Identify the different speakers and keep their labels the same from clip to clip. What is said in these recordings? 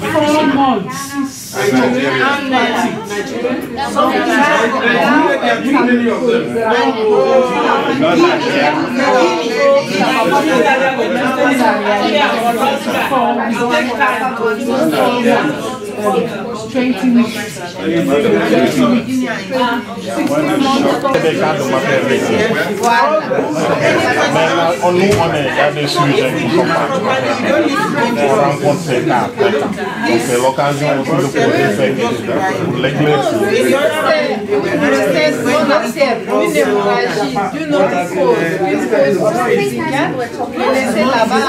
Speaker 1: 4 months.
Speaker 2: On nous, on est à des sujets qui sont pas on rencontre ces cas. Donc c'est l'occasion aussi de pouvoir faire pour l'éclaircir.
Speaker 3: On observe une hémorragie d'une autre cause, une cause obstétricale, et laisser là-bas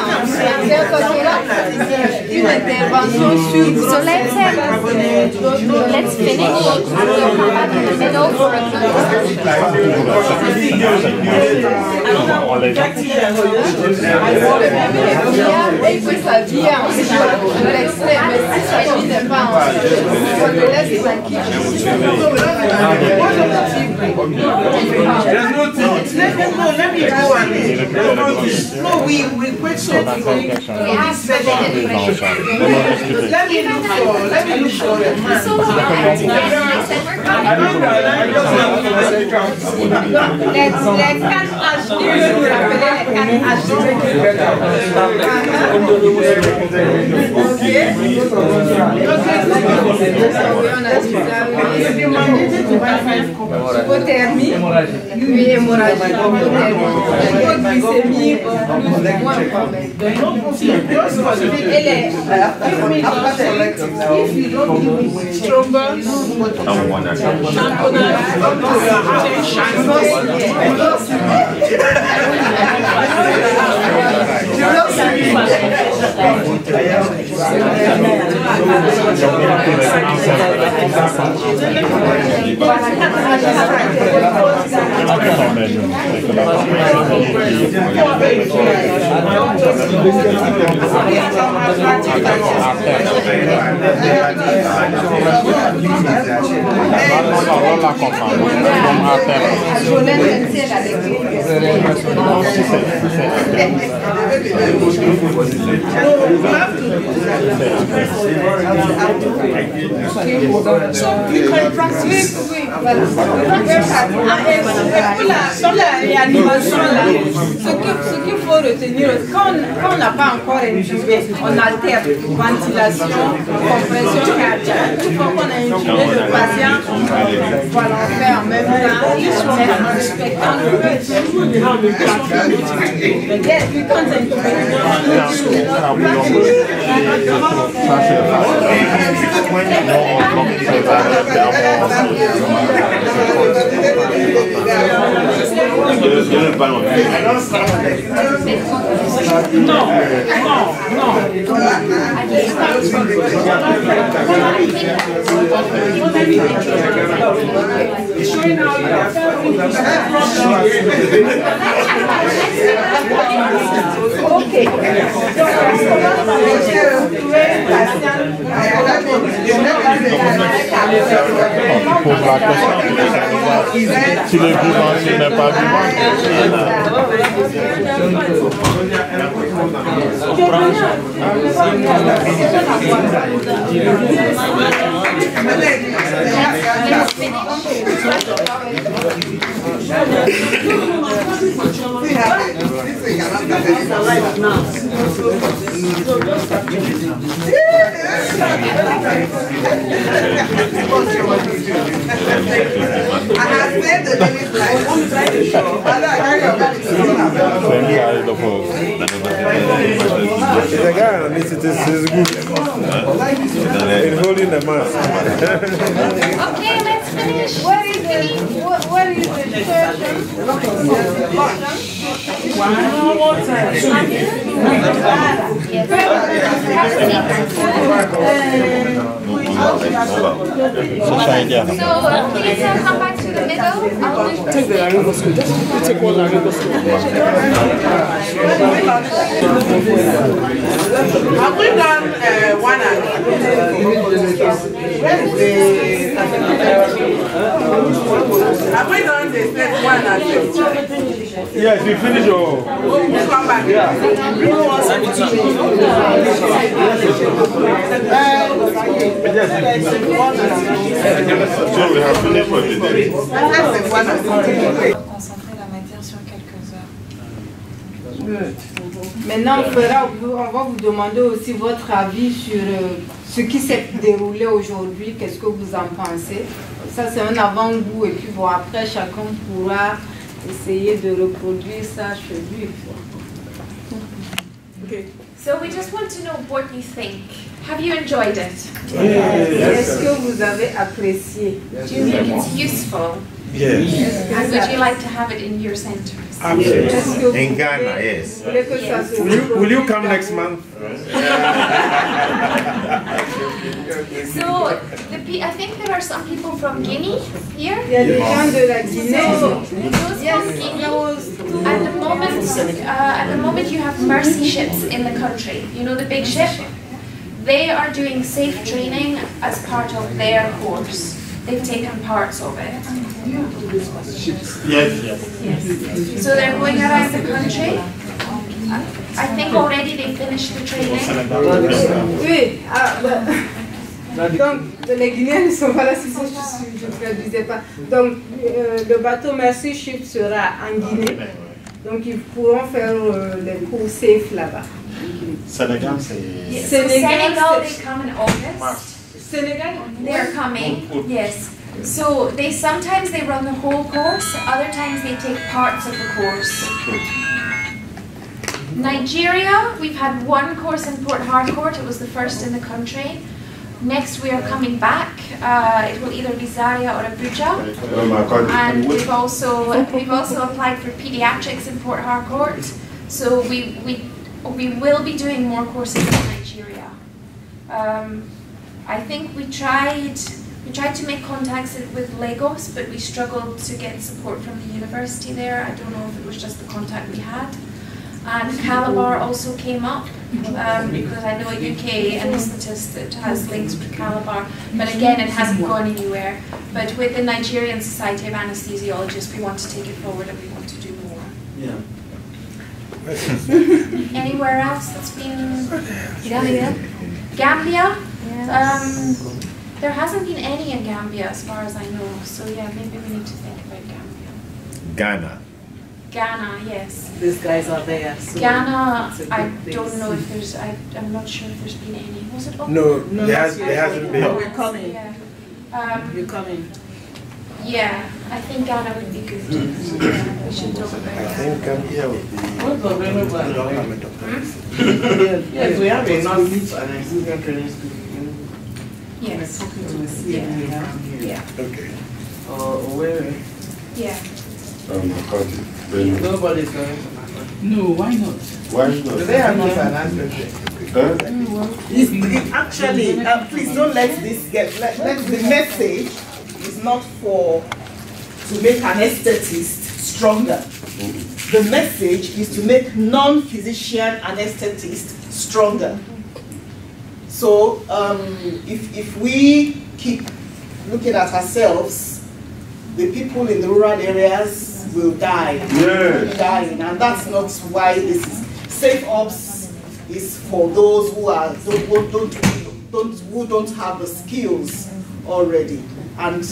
Speaker 3: une intervention sur
Speaker 4: So let's finish. We'll come back in the middle for a
Speaker 3: et que ça vient de l'extrême, mais si ça n'est pas on le laisse tranquille.
Speaker 5: Let me go on it. No, we question. Let me look for the man.
Speaker 3: Hypothermie, hémorragie, hypoglycémie, elle est
Speaker 5: So you can practice. Sur la réanimation, ce qu'il faut retenir, quand on n'a pas encore intubé, on alterne ventilation, compression cardiaque. Une fois qu'on a intubé le patient, voilà, on fait en même temps, mais en respectant le rythme. Yes, we can't intubé.
Speaker 2: Si le vivant n'est pas vivant,
Speaker 6: the guy needs to is good in holding the mask.
Speaker 4: Okay, let's finish.
Speaker 3: What is the church?
Speaker 1: One more time.
Speaker 4: So please come back to the middle. I'll do
Speaker 1: Take the laryngoscope. Take one laryngoscope.
Speaker 5: Have we done one and have we done the step 1 and 2?
Speaker 6: Yes, we finished your.
Speaker 5: We'll come back.
Speaker 6: Yeah.
Speaker 2: we have finished for today.
Speaker 3: Concentrer la matière sur quelques heures. Maintenant, on va vous demander aussi votre avis sur ce qui s'est déroulé aujourd'hui. Qu'est-ce que vous en pensez? Ça, c'est un avant-goût. Et puis, bon, après, chacun pourra essayer de reproduire ça chez lui.
Speaker 1: Okay.
Speaker 4: So we just want to know what you think. Have you enjoyed it?
Speaker 3: Est-ce que vous avez apprécié?
Speaker 4: Do you think it's useful?
Speaker 6: Yes.
Speaker 4: And would you like to have it in your centers?
Speaker 6: Absolutely. In Ghana, yes. Will you come next month?
Speaker 4: So, I think there are some people from Guinea here.
Speaker 3: Il y a des gens de la Guinée.
Speaker 4: So, those from Guinea, at the moment you have mercy ships in the country. You know the big ship? They are doing safe training as part of their course. They've taken parts of it.
Speaker 2: Yes.
Speaker 4: So they're going around the country. I think already they finished the training.
Speaker 3: Oui. Donc, les Guinéens ne sont pas là si je ne traduisais pas. Donc, le bateau Mercy Ship sera en Guinée. Donc, ils pourront faire les cours safe là-bas.
Speaker 2: Senegal, c'est...
Speaker 4: Senegal, they come in August.
Speaker 3: Senegal,
Speaker 4: they're coming, yes. So sometimes they run the whole course, other times they take parts of the course. Nigeria, we've had one course in Port Harcourt, it was the first in the country. Next we are coming back, it will either be Zaria or Abuja. And we've also applied for pediatrics in Port Harcourt. So we will be doing more courses in Nigeria. I think we tried to make contacts with Lagos, but we struggled to get support from the university there. I don't know if it was just the contact we had. And Calabar also came up, because I know a UK anaesthetist that has links with Calabar, but again it hasn't gone anywhere. But with the Nigerian Society of Anesthesiologists, we want to take it forward and we want to do more.
Speaker 6: Yeah.
Speaker 4: Anywhere else that's been... Gambia? Gambia? Yes. There hasn't been any in Gambia as far as I know, so yeah, maybe we need to think about Gambia.
Speaker 6: Ghana.
Speaker 4: Ghana, yes.
Speaker 1: These guys are there. So
Speaker 4: Ghana, I don't know if there's, I'm not sure if there's been any. Was it open?
Speaker 6: No, there hasn't been.
Speaker 1: We're coming.
Speaker 4: Yeah.
Speaker 1: You're coming.
Speaker 4: Yeah, I think Ghana would be good. So, yeah, we should talk about
Speaker 6: I
Speaker 4: Ghana.
Speaker 6: think Gambia will be
Speaker 1: Yes, we have enough.
Speaker 4: Yes. Yeah.
Speaker 6: okay.
Speaker 1: Where?
Speaker 4: Yeah.
Speaker 1: Nobody's going to. No, why not?
Speaker 2: Why not?
Speaker 1: They have not actually, please don't let this get. Let the message is not to make anesthetists stronger. The message is to make non-physician anesthetists stronger. So if we keep looking at ourselves, the people in the rural areas will die.
Speaker 2: Yes.
Speaker 1: Dying, and that's not why this is. Safe Ops is for those who don't have the skills already. And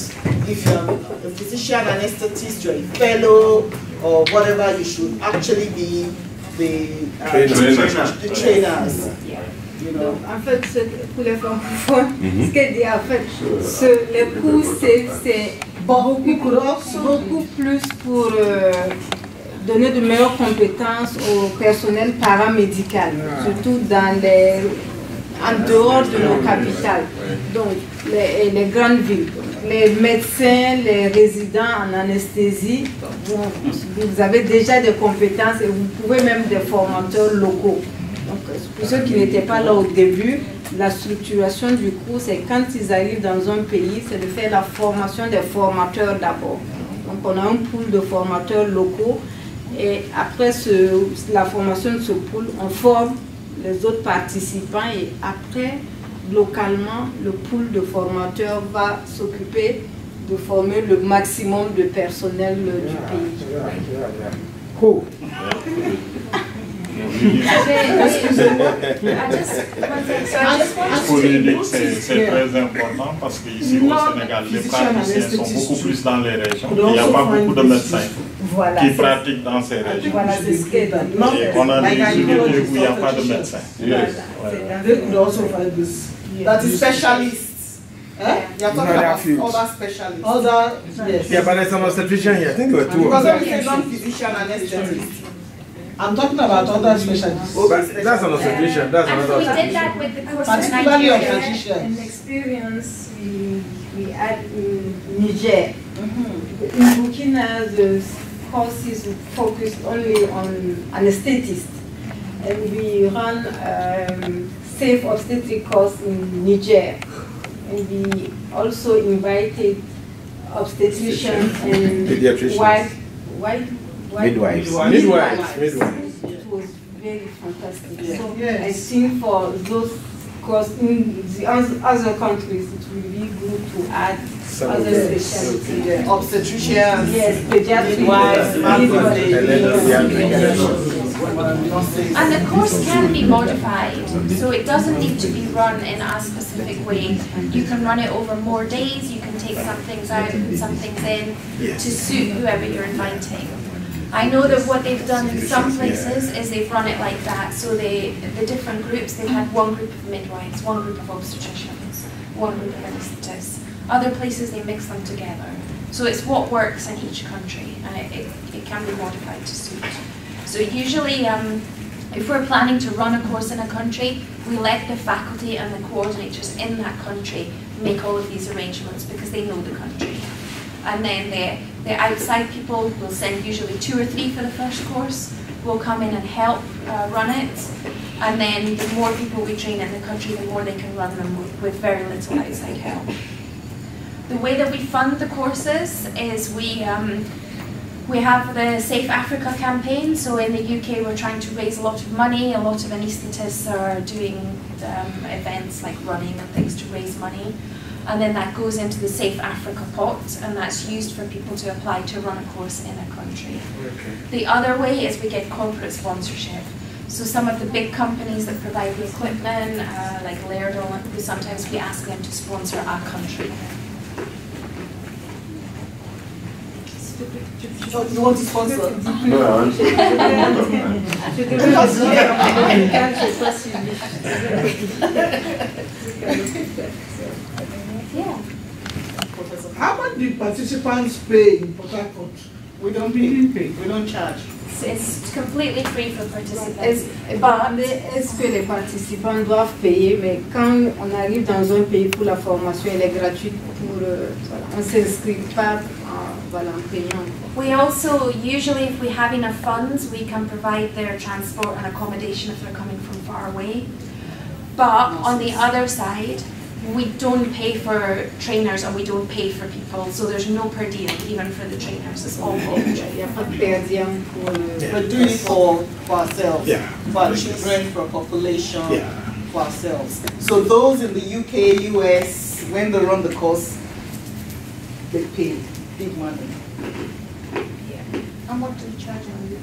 Speaker 1: if you're a physician anesthetist, you're a fellow or whatever, you should actually be the trainers. You know.
Speaker 3: En fait, pour les francophones, ce qu'elle dit en fait, les cours c'est beaucoup plus pour donner de meilleures compétences au personnel paramédical, surtout en dehors de nos capitales, donc les grandes villes. Les médecins, les résidents en anesthésie, vous avez déjà des compétences et vous pouvez même des formateurs locaux. Donc, pour ceux qui n'étaient pas là au début, la structuration du cours, c'est quand ils arrivent dans un pays, c'est de faire la formation des formateurs d'abord. Donc on a un pool de formateurs locaux et après la formation de ce pool, on forme les autres participants et après, localement, le pool de formateurs va s'occuper de former le maximum de personnel du pays.
Speaker 6: Cool.
Speaker 2: C'est très important parce qu'ici au Sénégal, les praticiens sont beaucoup plus dans les régions. Il n'y a pas beaucoup de médecins qui pratiquent dans ces régions.
Speaker 1: Voilà, c'est ce
Speaker 2: Et on a des unités où il n'y a pas de médecins.
Speaker 1: They could also find this. That is specialists. Eh? You are talking about other specialists. Other, yes.
Speaker 6: Yeah, but there's an obstetrician here. I think there were two.
Speaker 1: Because when we say non-physician anesthetist, I'm talking about other specialists.
Speaker 6: But that's an obstetrician. That's another
Speaker 4: We did
Speaker 6: obstetrician.
Speaker 4: that with the course in
Speaker 1: Particularly
Speaker 4: Nigeria.
Speaker 1: obstetricians.
Speaker 3: An experience we had in Niger. In Burkina, the course is focused only on anesthetists. And we run safe obstetric course in Niger. And we also invited obstetricians and
Speaker 6: Pediatricians.
Speaker 3: midwives.
Speaker 6: Midwives.
Speaker 3: It was very fantastic. So I think for those courses in the other countries, it will be good to add other specialties.
Speaker 1: Obstetricians,
Speaker 3: yes, pediatric
Speaker 1: midwives,
Speaker 4: And the course can be modified, so it doesn't need to be run in a specific way. You can run it over more days, you can take some things out, put some things in to suit whoever you're inviting. I know that what they've done in some places is they've run it like that, so the different groups, they've had one group of midwives, one group of obstetricians, one group of anaesthetists. Other places they mix them together. So it's what works in each country, and it can be modified to suit. So usually, if we're planning to run a course in a country, we let the faculty and the coordinators in that country make all of these arrangements because they know the country. And then the outside people will send usually 2 or 3 for the first course, will come in and help run it. And then the more people we train in the country, the more they can run them with very little outside help. The way that we fund the courses is we have the Safe Africa campaign. So in the UK, we're trying to raise a lot of money. A lot of anaesthetists are doing events like running and things to raise money. And then that goes into the Safe Africa pot, and that's used for people to apply to run a course in a country. Okay. The other way is we get corporate sponsorship. So some of the big companies that provide the equipment, like Lairdal, sometimes we ask them to sponsor our country.
Speaker 1: Oh, you want to sponsor?
Speaker 4: Yeah.
Speaker 7: How much do participants pay in Port Harcourt?
Speaker 1: We don't pay. We don't charge.
Speaker 4: It's completely free for participants.
Speaker 3: Est-ce que les participants doivent payer? Mais quand on arrive dans un pays pour la formation, elle est gratuite pour on ne s'inscrit pas en payant.
Speaker 4: We also, usually if we have enough funds, we can provide their transport and accommodation if they're coming from far away. But on the other side, we don't pay for trainers and we don't pay for people, so there's no per diem even for the trainers. It's all voluntary.
Speaker 1: We're doing it for ourselves, for our children, for population, for ourselves. So those in the UK, US, when they run the course, they pay big money.
Speaker 4: And what do we charge in the UK?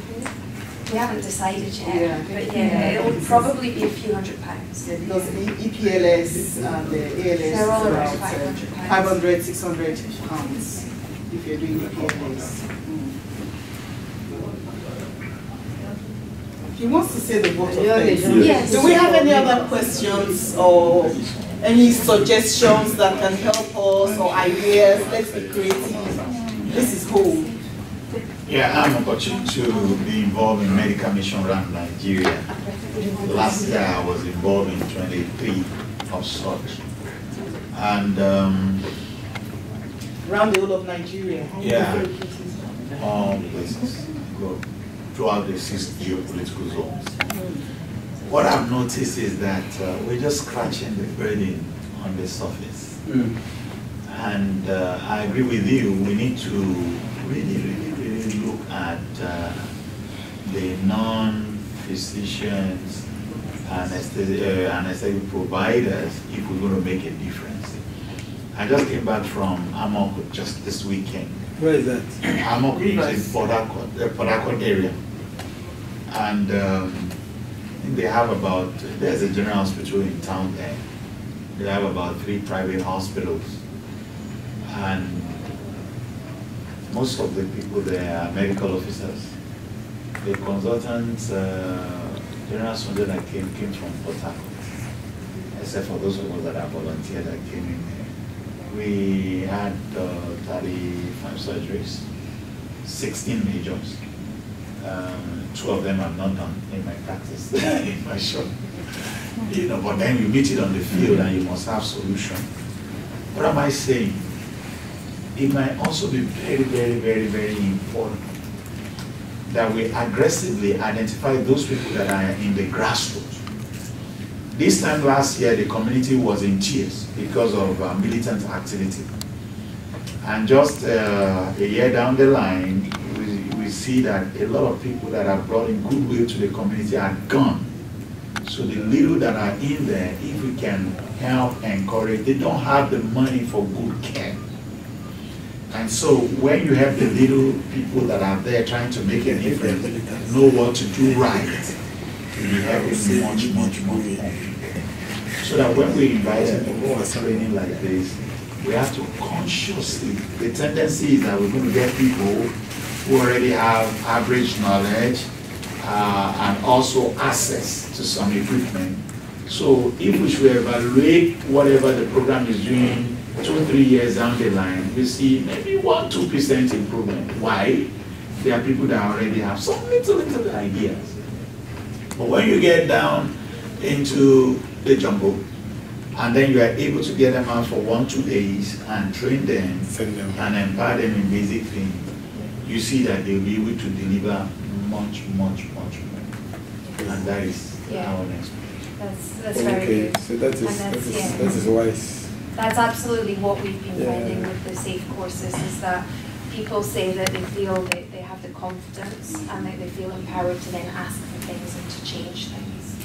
Speaker 4: We haven't decided yet, but it'll probably be a few £100.
Speaker 1: Because the EPLS and the ALS
Speaker 4: They're all
Speaker 1: is
Speaker 4: around
Speaker 1: about
Speaker 4: £500.
Speaker 1: £500, £600 if you're doing EPLS. He wants to say the vote of thanks.
Speaker 4: Yes.
Speaker 1: Do we have any other questions or any suggestions that can help us or ideas? Let's be creative. This is whole.
Speaker 8: Yeah, I'm opportunity to be involved in medical mission around Nigeria. Last year I was involved in 23 of such. And
Speaker 1: around the whole of Nigeria.
Speaker 8: Yeah, all places go throughout the 6 geopolitical zones. What I've noticed is that we're just scratching the burden on the surface. And I agree with you, we need to really look at the non-physicians, anesthetic providers if we're going to make a difference. I just came back from Amok just this weekend.
Speaker 6: Where is that?
Speaker 8: Amok is in Port Harcourt area. And think they have about, there's a general hospital in town there. They have about 3 private hospitals. And most of the people there are medical officers. The consultants, general surgeon that came from Port Harcourt, except for those of us that are volunteers that came in there. We had 35 surgeries, 16 majors. 2 of them are not done in my practice, in my shop. You know, but then you meet it on the field and you must have solution. What am I saying? It might also be very, very, very, very important that we aggressively identify those people that are in the grassroots. This time last year, the community was in tears because of militant activity. And just a year down the line, we see that a lot of people that are brought in goodwill to the community are gone. So the little that are in there, if we can help, encourage, they don't have the money for good care. And so when you have the little people that are there trying to make a difference, know what to do right, we have it much, much more. So that when we invite people for training like this, we have to consciously, the tendency is that we're going to get people who already have average knowledge and also access to some equipment. So if we should evaluate whatever the program is doing 2 or 3 years down the line, we see maybe 1–2% improvement. Why? There are people that already have some little ideas. But when you get down into the jungle, and then you are able to get them out for 1–2 days and train them and empower them in basic things, you see that they'll be able to deliver much, much, much more. And that is our next point.
Speaker 9: That's very good.
Speaker 6: So that is wise.
Speaker 9: That's absolutely what we've been finding with the SAFE courses, is that people say that they feel that they have the confidence and that they feel empowered to then ask for things and to change things.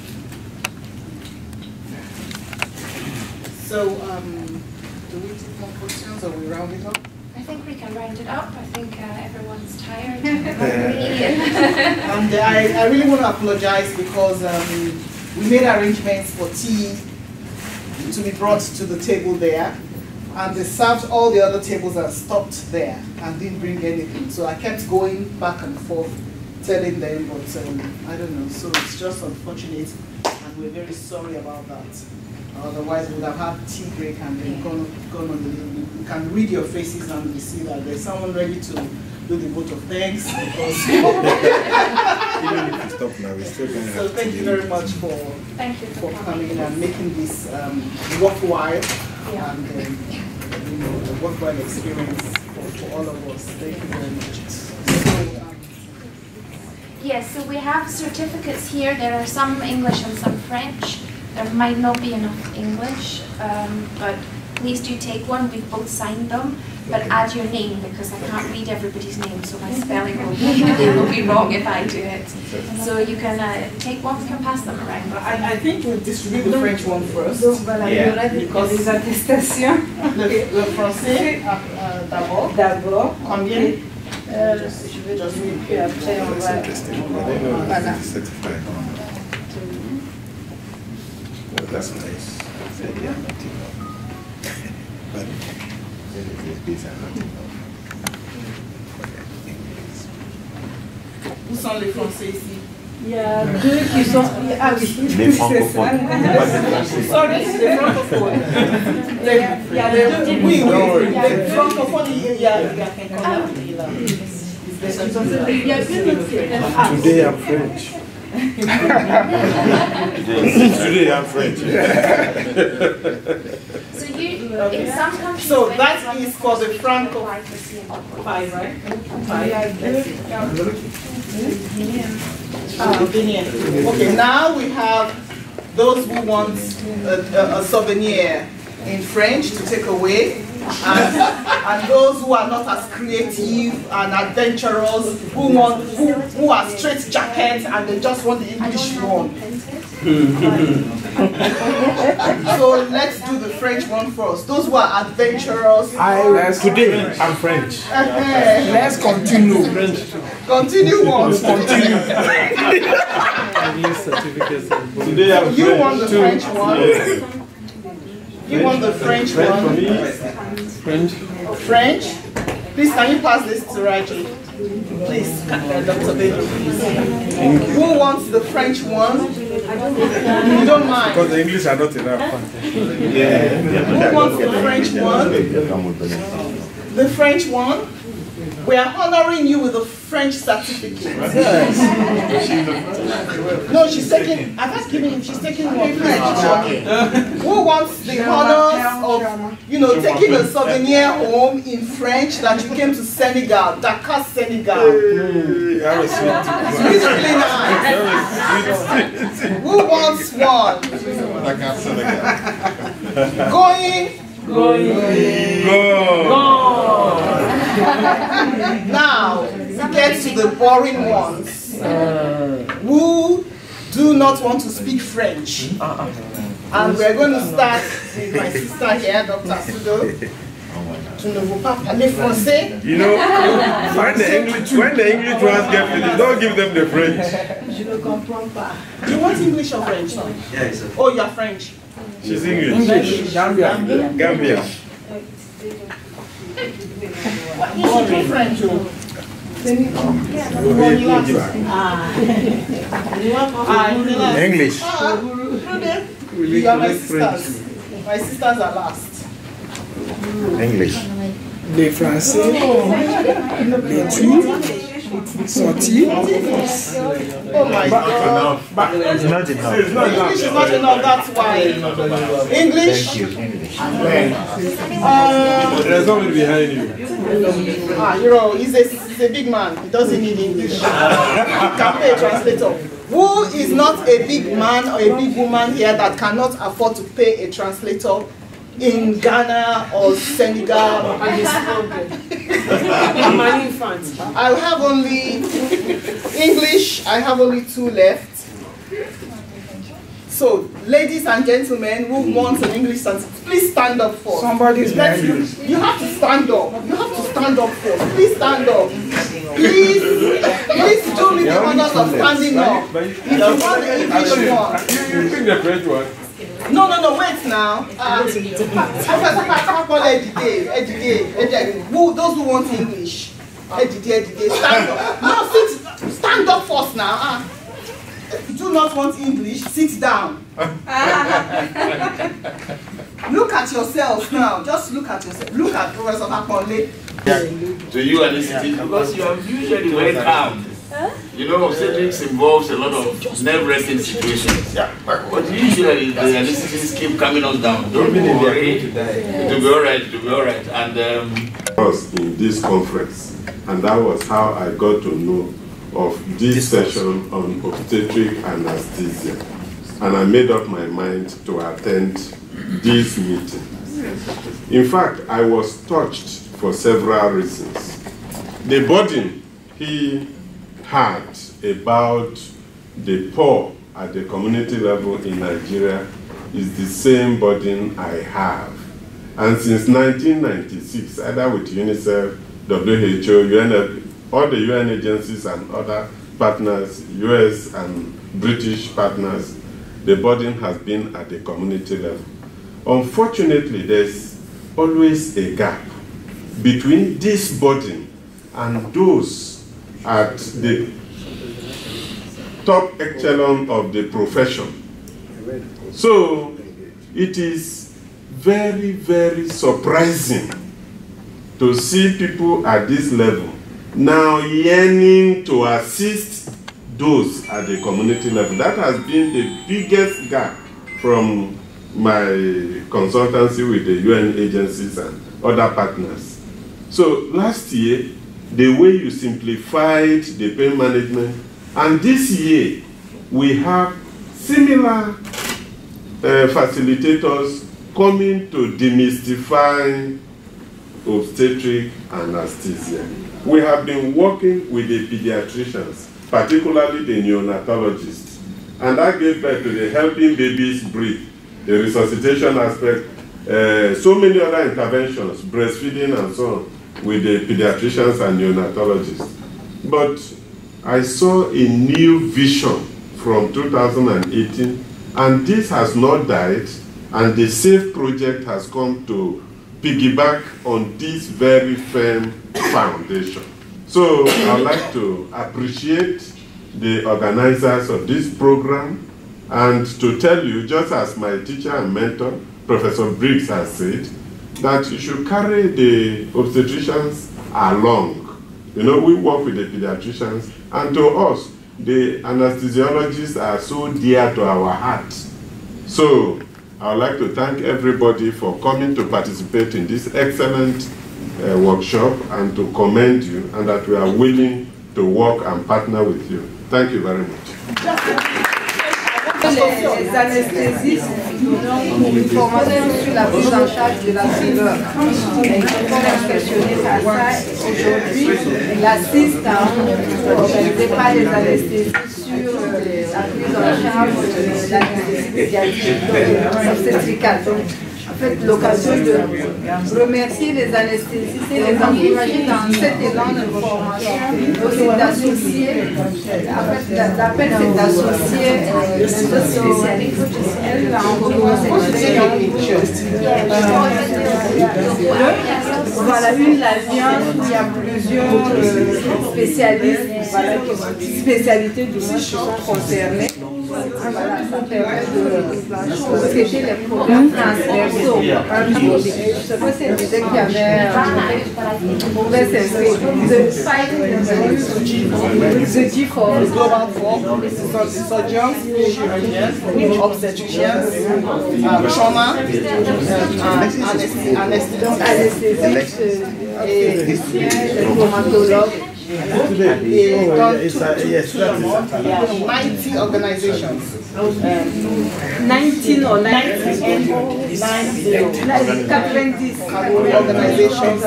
Speaker 1: So, do we take more questions or we round it up?
Speaker 9: I think we can round it up. I think everyone's tired.
Speaker 1: And I really want to apologize because we made arrangements for tea to be brought to the table there, and they served all the other tables and stopped there and didn't bring anything. So I kept going back and forth telling them, but I don't know. So it's just unfortunate, and we're very sorry about that. Otherwise, we would have had tea break and then gone on the. You can read your faces and we see that there's someone ready to do the vote of thanks. Because
Speaker 6: Even if we stop now, we're still going to have
Speaker 1: so thank you very much for coming and making this worthwhile and a worthwhile experience for all of us. Thank you very much.
Speaker 4: Yes, so we have certificates here. There are some English and some French. There might not be enough English, but please do take one. We've both signed them, but add your name because I can't read everybody's name, so my spelling will be wrong if I do it. So you can take one, we can pass them around.
Speaker 1: I think we'll distribute the French one first.
Speaker 3: Les attestations.
Speaker 1: Le français d'abord. Combien?
Speaker 3: Je vais donner, puis après on va... Voilà.
Speaker 6: That's nice. But these are not
Speaker 1: Où sont les Français ici?
Speaker 3: Il y a 2 qui sont... Ah oui,
Speaker 2: Les francophones.
Speaker 1: Sorry, les francophones. Il y a les... Oui, les francophones, il y a quelqu'un là.
Speaker 6: Today I'm French. Today I'm French.
Speaker 4: So you, in some countries,
Speaker 1: so that is for the Franco 5, right? 5. Guinean. Okay, now we have those who want a souvenir in French to take away, and those who are not as creative and adventurous, who are straight jackets and they just want the English one. So let's do the French one first. Those who are adventurous.
Speaker 6: Today I'm French.
Speaker 7: Let's continue.
Speaker 1: Continue what?
Speaker 7: Continue.
Speaker 6: English certificates.
Speaker 1: You want the French one? You want the French one?
Speaker 6: French.
Speaker 1: French? Please, can you pass this to Raji? Please, Dr. Bailey, please. Who wants the French one? You don't mind?
Speaker 6: Because the English are not enough.
Speaker 1: Who wants the French one? The French one? We are honoring you with a French certificate. Yes. No, she's taking, I've asked giving, she's taking one French. Who wants the honors of, you know, taking a souvenir home in French that you came to Senegal, Dakar, Senegal? It's really nice. Who wants one?
Speaker 2: Dakar, Senegal.
Speaker 1: Going.
Speaker 6: Go.
Speaker 1: Now, get to the boring ones who do not want to speak French. And we're going to start with my sister here, Dr. Sudo. Tu ne veux pas parler français?
Speaker 6: You know, when the English ones get finished, don't give them the French.
Speaker 1: Je ne comprends pas. Do you want English or French?
Speaker 8: Yes.
Speaker 1: Oh, you're French.
Speaker 6: She's English. Gambia.
Speaker 1: You're French.
Speaker 6: English.
Speaker 1: You are my sisters. My sisters are last.
Speaker 6: English.
Speaker 10: Les Français, les Turcs, sortis.
Speaker 1: Oh my God.
Speaker 6: It's not enough.
Speaker 1: English is not enough, that's why. English?
Speaker 6: There's somebody behind you.
Speaker 1: You know, he's a big man. He doesn't need English. He can pay a translator. Who is not a big man or a big woman here that cannot afford to pay a translator in Ghana or Senegal?
Speaker 10: I'm an infant.
Speaker 1: I have only English. I have only 2 left. So, ladies and gentlemen who want an English sentence, please stand up for.
Speaker 10: Somebody's behind you.
Speaker 1: You have to stand up. You have to stand up for. Please stand up. Please do me the honors of standing up. If you want the English one.
Speaker 6: You pick the French one.
Speaker 1: No, wait now. Those who want English. Stand up. No, stand up first now. If you do not want English, sit down. Look at yourself now. Just look at yourself. Look at Professor Akonle.
Speaker 11: To you and because you are usually very calm. You know, obstetrics involves a lot of nerve-wracking situations. But usually the anesthetists keep coming us down. Don't worry. It will be alright. It will be alright. And
Speaker 12: I was in this conference, and that was how I got to know of this session on obstetric anesthesia. And I made up my mind to attend this meeting. In fact, I was touched for several reasons. The burden he had about the poor at the community level in Nigeria is the same burden I have. And since 1996, either with UNICEF, WHO, all the UN agencies and other partners, US and British partners, the burden has been at the community level. Unfortunately, there's always a gap between this burden and those at the top echelon of the profession. So it is very, very surprising to see people at this level now yearning to assist those at the community level. That has been the biggest gap from my consultancy with the UN agencies and other partners. So last year, the way you simplified the pain management, and this year we have similar facilitators coming to demystify obstetric anesthesia. We have been working with the pediatricians, particularly the neonatologists, and that gave birth to the helping babies breathe, the resuscitation aspect, so many other interventions, breastfeeding and so on, with the pediatricians and neonatologists. But I saw a new vision from 2018, and this has not died, and the SAFE project has come to piggyback on this very firm foundation. So I'd like to appreciate the organizers of this program and to tell you, just as my teacher and mentor, Professor Briggs, has said, that you should carry the obstetricians along. You know, we work with the pediatricians, and to us, the anesthesiologists are so dear to our hearts. So I would like to thank everybody for coming to participate in this excellent workshop and to commend you, and that we are willing to work and partner with you. Thank you very much.
Speaker 5: Les anesthésistes ont une formation sur la prise en charge de la douleur. Ils sont impressionnés par ça. Aujourd'hui, ils assistent à un cours organisé par les anesthésistes sur la prise en charge de l'anesthésie pédiatrique obstétricale. En fait, l'occasion de remercier les anesthésistes et les encourager dans cet élan de formation, aussi d'associer, en fait, l'appel c'est d'associer les autres spécialistes en reconstruction. Voilà, l'alliance où il y a plusieurs spécialistes, spécialités du monde qui sont concernées. Voilà, ça permet de traiter les programmes transversaux. Je sais pas si elle disait qu'il y avait on pouvait s'inscrire. The G4,
Speaker 7: Global for surgeons, chirurgians, obstetricians, trauma,
Speaker 5: anesthésistes, les traumatologues.
Speaker 7: Yes, 90 organizations.
Speaker 5: 19 or 90 organizations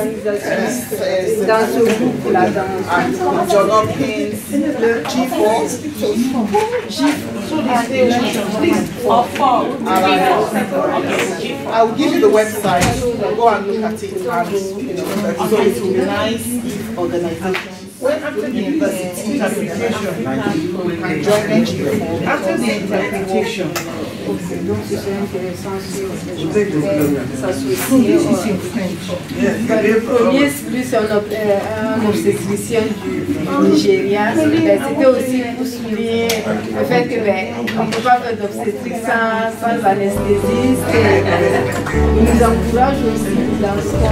Speaker 5: dans ce groupe-là, dans
Speaker 7: John Hopkins, le G4. I will give you the website. Go and look at it. And, so it will be nice organization. When after the university interpretation, we can join NGO. After the interpretation,
Speaker 5: donc c'est intéressant si s'associer. Le premier, plus un obstétricien du Nigeria, c'était aussi pour souligner le fait que on ne peut pas faire d'obstétrique sans anesthésiste. Il nous encourage aussi dans ce qu'on a.